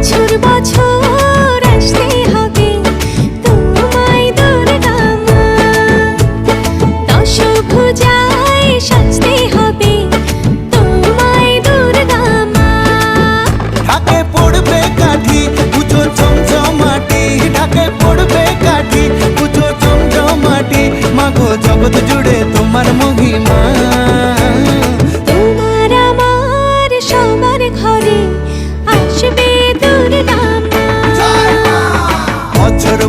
বছর বছর আসতে হবে তোমায় দুর্গা মা, দশভুজায় সাজতে হবে তোমায় দুর্গা মা। ঢাকে পড়বে কাঠি পুজো জমজমাটি, ঢাকে পড়বে কাঠি পুজো জমজমাটি, মাগো জগৎ জুড়ে তোমার মহিমা। তোমার আমার সবার ঘরে আসবে দুর্গা মা। বছর